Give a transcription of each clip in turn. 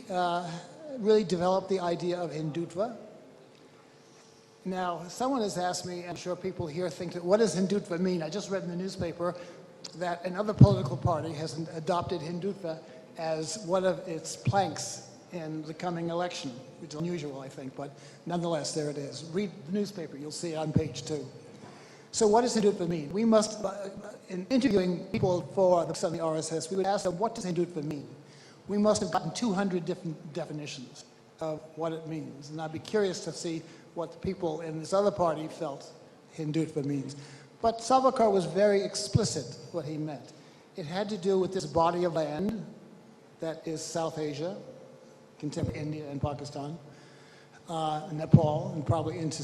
really developed the idea of Hindutva. Now, someone has asked me, I'm sure people here think, what does Hindutva mean? I just read in the newspaper that another political party has adopted Hindutva as one of its planks in the coming election, which is unusual, I think, but nonetheless, there it is. Read the newspaper, you'll see it on page 2. So what does Hindutva mean? We must, in interviewing people for the RSS, we would ask them, what does Hindutva mean? We must have gotten 200 different definitions of what it means. And I'd be curious to see what the people in this other party felt Hindutva means. But Savarkar was very explicit what he meant. It had to do with this body of land that is South Asia, contemporary India and Pakistan, Nepal, and probably into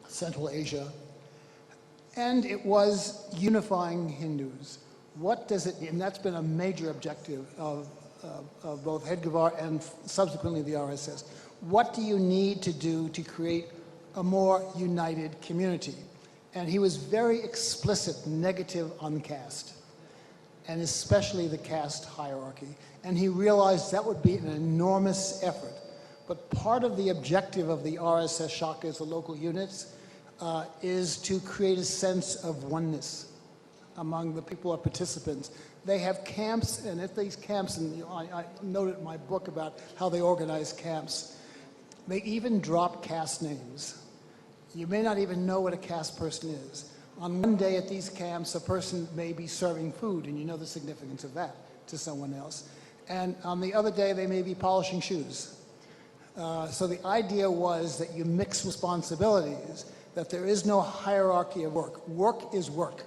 Central Asia. And it was unifying Hindus. What does it mean? And that's been a major objective of both Hedgewar and subsequently the RSS. What do you need to do to create a more united community? And he was very explicit, negative on caste, and especially the caste hierarchy. And he realized that would be an enormous effort. But part of the objective of the RSS Shakas, the local units, is to create a sense of oneness among the people or participants. They have camps, and at these camps, and I noted in my book about how they organize camps, they even drop caste names. You may not even know what a caste person is. On one day at these camps, a person may be serving food, and you know the significance of that to someone else. And on the other day, they may be polishing shoes. So the idea was that you mix responsibilities, that there is no hierarchy of work. Work is work.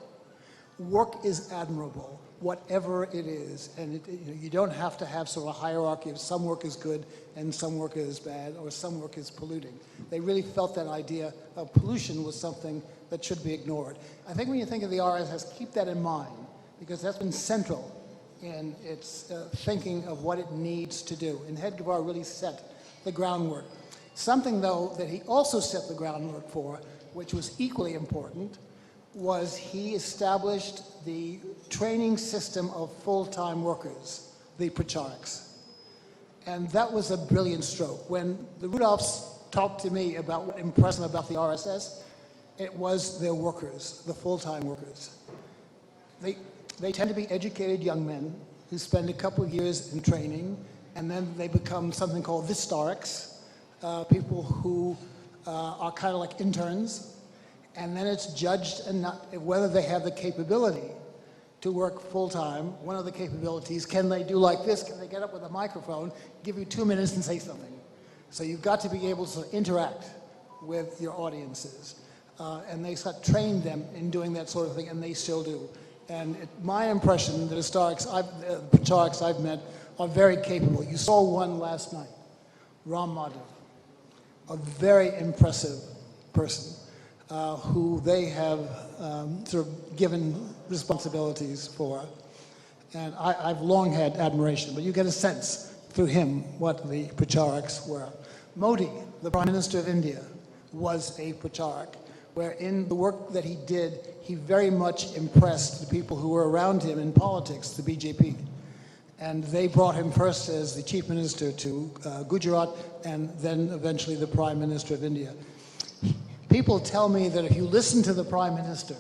Work is admirable, whatever it is. And you don't have to have sort of a hierarchy of some work is good and some work is bad, or some work is polluting. They really felt that idea of pollution was something that should be ignored. I think when you think of the RSS, keep that in mind, because that's been central in its thinking of what it needs to do. And Hedgewar really set the groundwork. Something, though, that he also set the groundwork for, which was equally important, was he established the training system of full-time workers, the pracharaks. And that was a brilliant stroke. When the Rudolphs talked to me about what impressed them about the RSS, it was their workers, the full-time workers. They tend to be educated young men who spend a couple of years in training, and then they become something called Vistaraks, people who are kind of like interns, and then it's judged and whether they have the capability to work full-time. One of the capabilities, can they do like this? Can they get up with a microphone, give you 2 minutes and say something? So you've got to be able to interact with your audiences. And they trained them in doing that sort of thing, and they still do. And my impression, the pracharaks I've met are very capable. You saw one last night, Ram Madhav, a very impressive person who they have sort of given responsibilities for. And I've long had admiration, but you get a sense through him what the pracharaks were. Modi, the Prime Minister of India, was a pracharak, where in the work that he did, he very much impressed the people who were around him in politics, the BJP. And they brought him first as the Chief Minister to Gujarat, and then eventually the Prime Minister of India. People tell me that if you listen to the Prime Minister,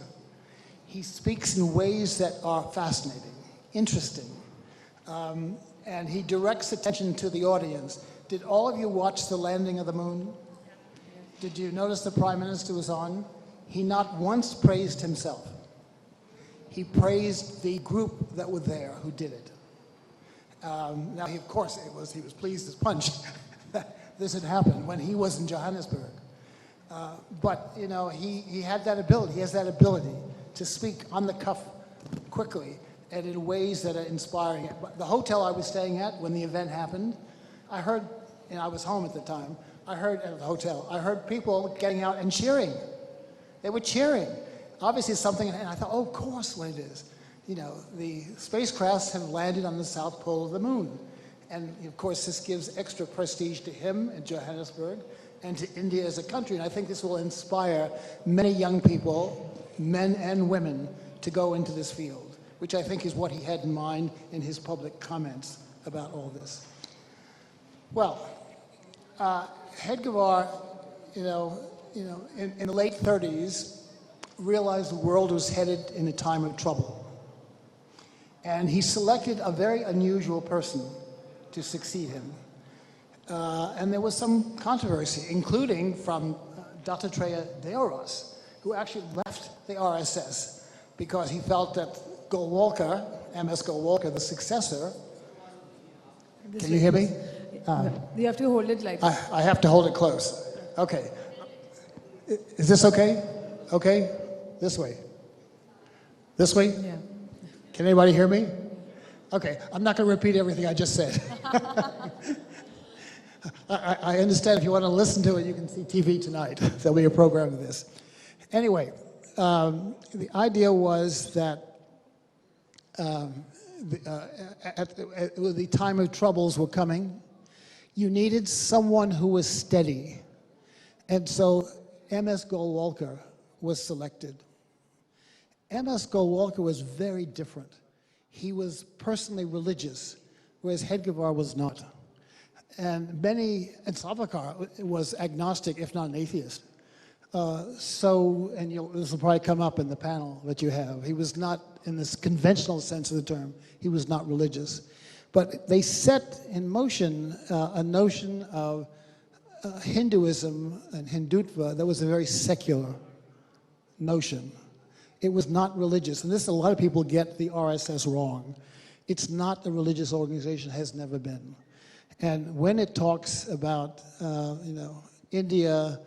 he speaks in ways that are fascinating, interesting, and he directs attention to the audience. Did all of you watch the landing of the moon? Did you notice the Prime Minister was on? He not once praised himself. He praised the group that were there who did it. Now, of course, he was pleased as punch that this had happened when he was in Johannesburg. But, you know, he had that ability. He has that ability to speak on the cuff quickly and in ways that are inspiring. But the hotel I was staying at when the event happened, I heard, and I was home at the time, at the hotel, I heard people getting out and cheering. They were cheering. Obviously something, and I thought, oh, of course what it is. You know, the spacecrafts have landed on the south pole of the moon. And of course this gives extra prestige to him in Johannesburg and to India as a country. And I think this will inspire many young people, men and women, to go into this field, which I think is what he had in mind in his public comments about all this. Well, Hedgewar, in the late 30s, realized the world was headed in a time of trouble. And he selected a very unusual person to succeed him. And there was some controversy, including from Dattatreya Deoras, who actually left the RSS because he felt that Golwalkar, MS Golwalkar, the successor, can you hear me? You have to hold it like that. I have to hold it close. Okay. Is this okay? Okay? This way. This way? Yeah. Can anybody hear me? Okay, I'm not going to repeat everything I just said. I understand if you want to listen to it, you can see TV tonight. There'll be a program of this. Anyway, the idea was that at the time of troubles were coming, you needed someone who was steady. And so MS Golwalkar was selected. MS Golwalkar was very different. He was personally religious, whereas Hedgewar was not. And Golwalkar was agnostic, if not an atheist. This will probably come up in the panel that you have. He was not, in this conventional sense of the term, he was not religious. But they set in motion a notion of Hinduism and Hindutva that was a very secular notion. It was not religious. And this, a lot of people get the RSS wrong. It's not a religious organization, has never been. And when it talks about, India,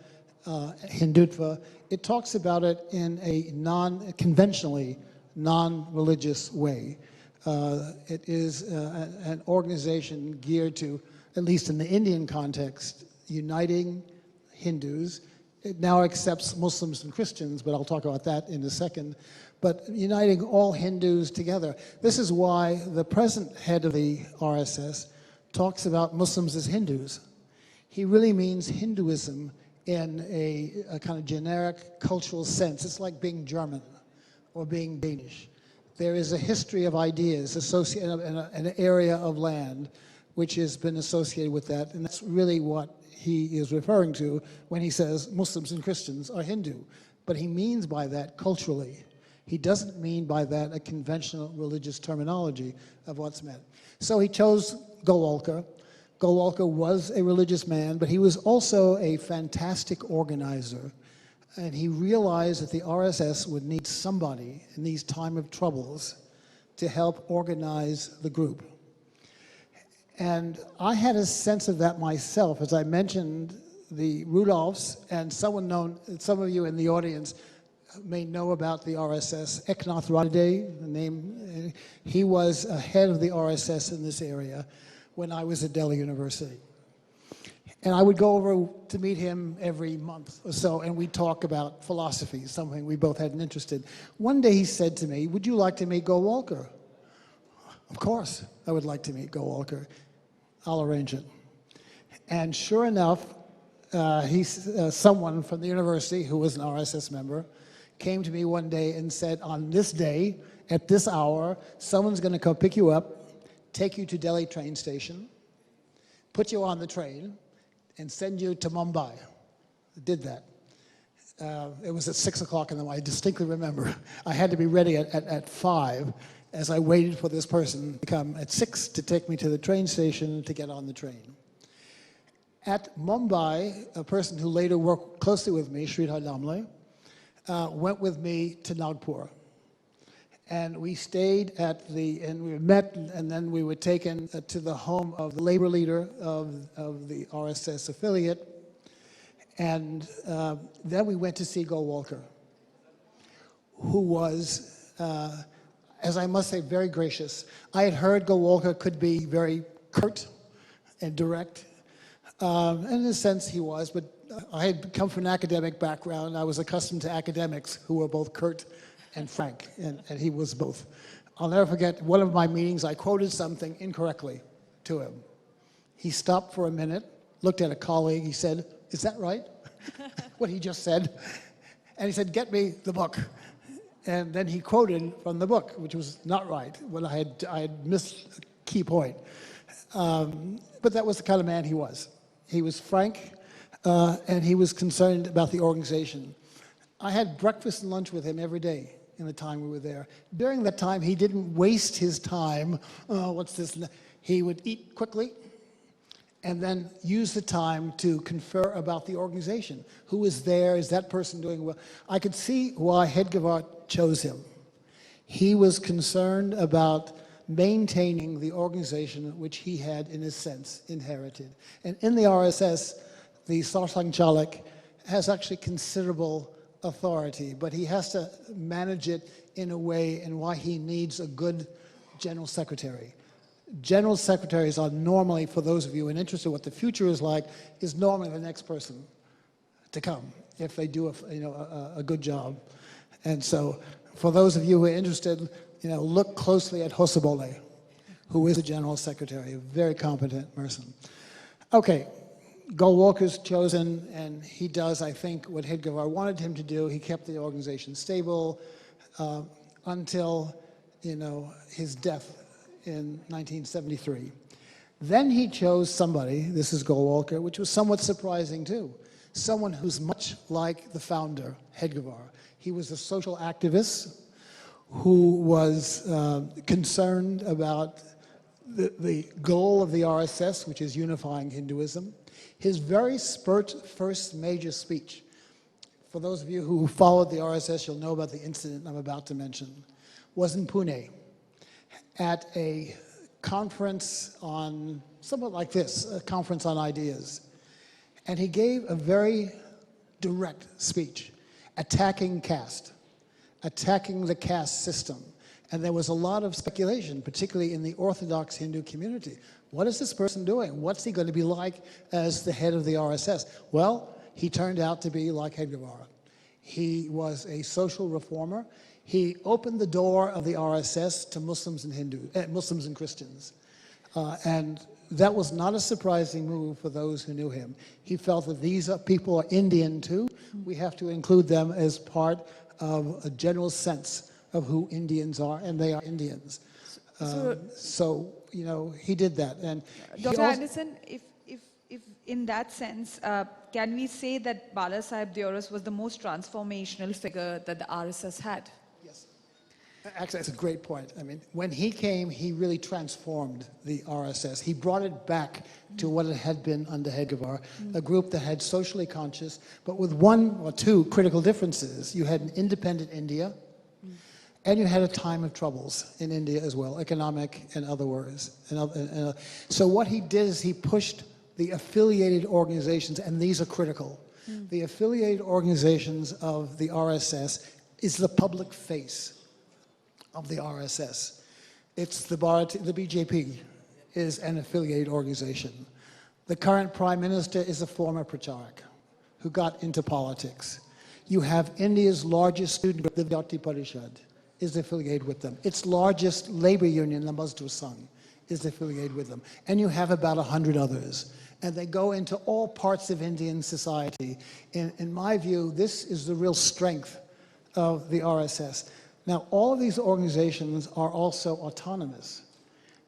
Hindutva, it talks about it in a conventionally non-religious way. It is an organization geared to, at least in the Indian context, uniting Hindus. It now accepts Muslims and Christians, but I'll talk about that in a second. But uniting all Hindus together. This is why the present head of the RSS talks about Muslims as Hindus. He really means Hinduism in a kind of generic cultural sense. It's like being German or being Danish. There is a history of ideas associated in an area of land which has been associated with that, and that's really what he is referring to when he says Muslims and Christians are Hindu. But he means by that culturally. He doesn't mean by that a conventional religious terminology of what's meant. So he chose Golwalkar. Golwalkar was a religious man, but he was also a fantastic organizer. And he realized that the RSS would need somebody in these time of troubles to help organize the group. And I had a sense of that myself. As I mentioned, the Rudolphs, and some of you in the audience may know about the RSS. Eknath Radhe, the name, he was head of the RSS in this area when I was at Delhi University. And I would go over to meet him every month or so, and we'd talk about philosophy, something we both had an interest in. One day he said to me, "Would you like to meet Golwalkar?" Of course, I would like to meet Golwalkar. I'll arrange it. And sure enough, someone from the university who was an RSS member came to me one day and said, on this day, at this hour, someone's going to come pick you up, take you to Delhi train station, put you on the train, and send you to Mumbai. I did that. It was at 6 o'clock in the morning. I distinctly remember. I had to be ready at 5 as I waited for this person to come at 6 to take me to the train station to get on the train. At Mumbai, a person who later worked closely with me, Sridhar Damle, went with me to Nagpur. And we stayed and we met, and then we were taken to the home of the labor leader of the RSS affiliate. And then we went to see Golwalkar, who was, as I must say, very gracious. I had heard Golwalkar could be very curt and direct. And in a sense he was, but I had come from an academic background. I was accustomed to academics who were both curt and frank, and he was both. I'll never forget one of my meetings, I quoted something incorrectly to him. He stopped for a minute, looked at a colleague, he said, "Is that right?" What he just said. And he said, "Get me the book." And then he quoted from the book, which was not right, when I had missed a key point. But that was the kind of man he was. He was frank, and he was concerned about the organization. I had breakfast and lunch with him every day in the time we were there. During that time, he didn't waste his time. What's this? He would eat quickly and then use the time to confer about the organization. Who is there? Is that person doing well? I could see why Hedgewar chose him. He was concerned about maintaining the organization which he had, in a sense, inherited. And in the RSS, the Sarsang Chalak has actually considerable authority, but he has to manage it in a way and why he needs a good general secretary. General secretaries are normally, for those of you interested in what the future is like, is normally the next person to come if they do a good job. And so for those of you who are interested, look closely at Hosobole, who is the general secretary, a very competent person. Okay, Golwalkar's chosen, and he does, I think, what Hedgewar wanted him to do. He kept the organization stable until, his death in 1973. Then he chose somebody, this is Golwalkar, which was somewhat surprising too, someone who's much like the founder, Hedgewar. He was a social activist who was concerned about the goal of the RSS, which is unifying Hinduism. His very first major speech, for those of you who followed the RSS, you'll know about the incident I'm about to mention, was in Pune at a conference on, somewhat like this, a conference on ideas. And he gave a very direct speech, attacking caste, attacking the caste system. And there was a lot of speculation, particularly in the Orthodox Hindu community. What is this person doing? What's he going to be like as the head of the RSS? Well, he turned out to be like Hedgewar. He was a social reformer. He opened the door of the RSS to Muslims and Muslims and Christians. And that was not a surprising move for those who knew him. He felt that these people are Indian too. We have to include them as part of a general sense of who Indians are, and they are Indians. So he did that. And Dr. Andersen, if in that sense, can we say that Bala Sahib Deoras was the most transformational figure that the RSS had? Yes. Actually, that's a great point. I mean, when he came, he really transformed the RSS. He brought it back to what it had been under Hedgewar, a group that had socially conscious, but with one or two critical differences. You had an independent India, and you had a time of troubles in India as well, economic and other words. So what he did is he pushed the affiliated organizations, and these are critical. The affiliated organizations of the RSS is the public face of the RSS. It's the BJP is an affiliated organization. The current prime minister is a former pracharak who got into politics. You have India's largest student group, the Vidyarthi Parishad, is affiliated with them. Its largest labor union, the Mazdoor Sangh, is affiliated with them. And you have about 100 others. And they go into all parts of Indian society. In my view, this is the real strength of the RSS. Now, all of these organizations are also autonomous,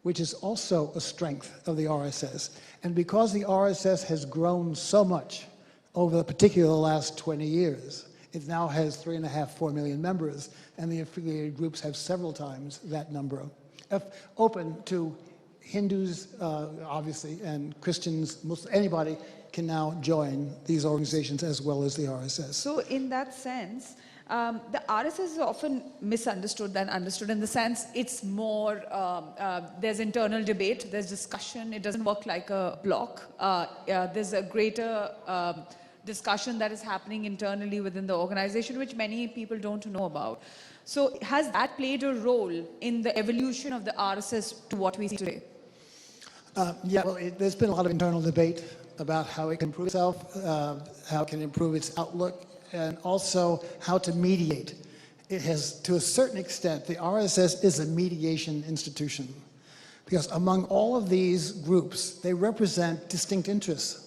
which is also a strength of the RSS. And because the RSS has grown so much over particularly the last 20 years, it now has 3.5, 4 million members, and the affiliated groups have several times that number, open to Hindus, obviously, and Christians, Muslims, anybody can now join these organizations as well as the RSS. So in that sense, the RSS is often misunderstood than understood, in the sense it's more, there's internal debate, there's discussion, it doesn't work like a block. There's a greater discussion that is happening internally within the organization, which many people don't know about. So has that played a role in the evolution of the RSS to what we see today? Yeah, well, there's been a lot of internal debate about how it can improve itself, how it can improve its outlook, and also how to mediate. It has, to a certain extent, the RSS is a mediation institution, because among all of these groups, they represent distinct interests.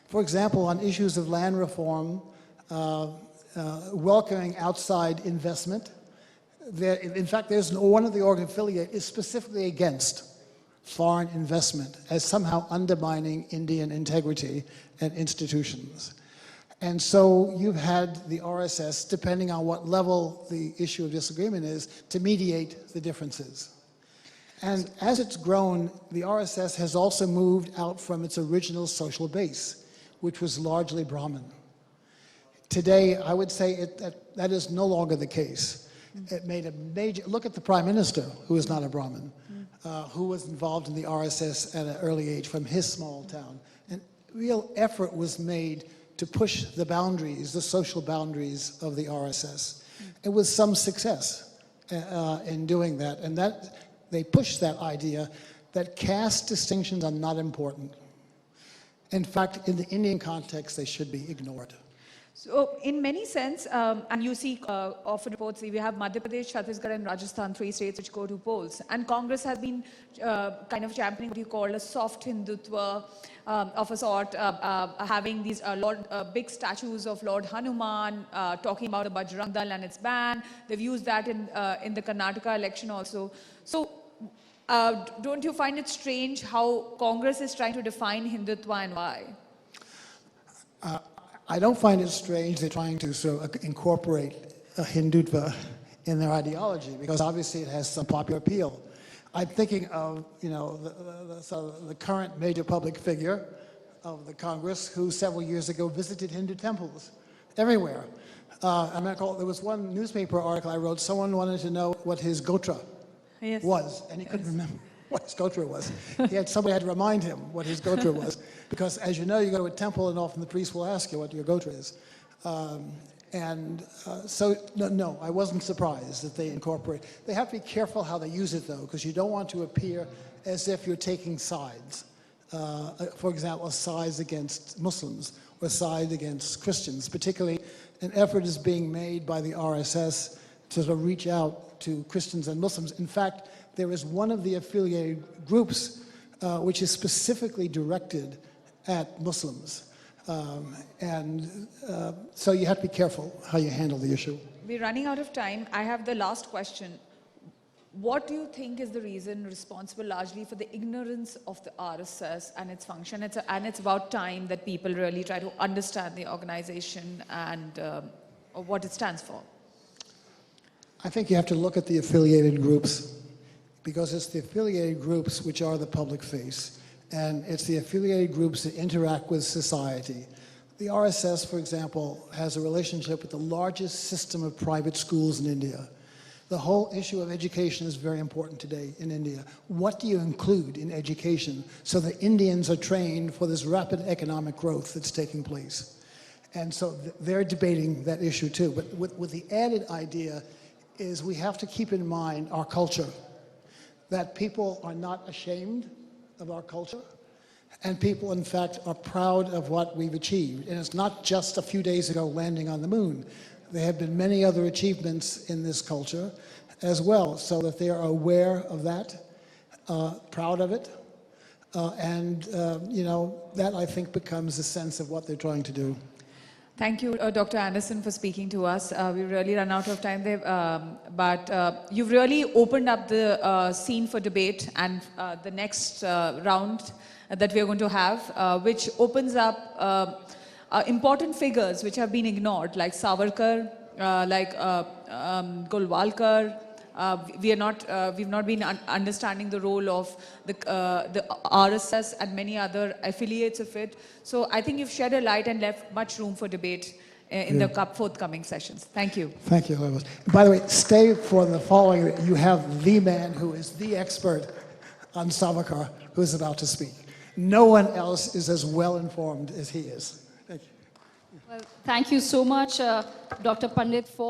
For example, on issues of land reform, welcoming outside investment, in fact, there's one of the organ affiliate is specifically against foreign investment as somehow undermining Indian integrity and institutions. And so you've had the RSS, depending on what level the issue of disagreement is, to mediate the differences. And as it's grown, the RSS has also moved out from its original social base, which was largely Brahmin. Today, I would say that is no longer the case. It made a major, look at the Prime Minister, who is not a Brahmin, who was involved in the RSS at an early age from his small town. And real effort was made to push the boundaries, the social boundaries of the RSS. It was some success in doing that. And that they pushed that idea that caste distinctions are not important. In fact, in the Indian context, they should be ignored. So in many sense, and you see often reports, we have Madhya Pradesh, Chhattisgarh and Rajasthan, 3 states which go to polls. And Congress has been kind of championing what you call a soft Hindutva of a sort, having these big statues of Lord Hanuman, talking about the Bajrang Dal and its ban. They've used that in the Karnataka election also. So don't you find it strange how Congress is trying to define Hindutva and why? I don't find it strange they're trying to sort of incorporate Hindutva in their ideology, because obviously it has some popular appeal. I'm thinking of, you know, the current major public figure of the Congress who several years ago visited Hindu temples everywhere. There was one newspaper article I wrote, someone wanted to know what his gotra was, and he couldn't remember what his gotra was. Somebody had to remind him what his gotra was, because as you know, you go to a temple and often the priest will ask you what your gotra is. So no, I wasn't surprised that they incorporate. They have to be careful how they use it though, because you don't want to appear as if you're taking sides. For example, sides against Muslims or sides against Christians. Particularly, an effort is being made by the RSS to sort of reach out to Christians and Muslims. In fact, there is one of the affiliated groups which is specifically directed at Muslims. So you have to be careful how you handle the issue. We're running out of time. I have the last question. What do you think is the reason responsible largely for the ignorance of the RSS and its function? It's about time that people really try to understand the organization and what it stands for. I think you have to look at the affiliated groups, because it's the affiliated groups which are the public face, and it's the affiliated groups that interact with society. The RSS, for example, has a relationship with the largest system of private schools in India. The whole issue of education is very important today in India. What do you include in education so that Indians are trained for this rapid economic growth that's taking place? And so they're debating that issue too. But with the added idea is we have to keep in mind our culture, that people are not ashamed of our culture, and people, in fact, are proud of what we've achieved. And it's not just a few days ago landing on the moon. There have been many other achievements in this culture as well, so that they are aware of that, proud of it, that I think becomes the sense of what they're trying to do. Thank you, Dr. Andersen, for speaking to us. We've really run out of time there, but you've really opened up the scene for debate and the next round that we're going to have, which opens up important figures which have been ignored, like Savarkar, like Golwalkar. We've not been understanding the role of the RSS and many other affiliates of it. So I think you've shed a light and left much room for debate in the forthcoming sessions. Thank you. Thank you, Lois. By the way, stay for the following. You have the man who is the expert on Savarkar who is about to speak. No one else is as well informed as he is. Thank you. Well, thank you so much, Dr. Pandit, for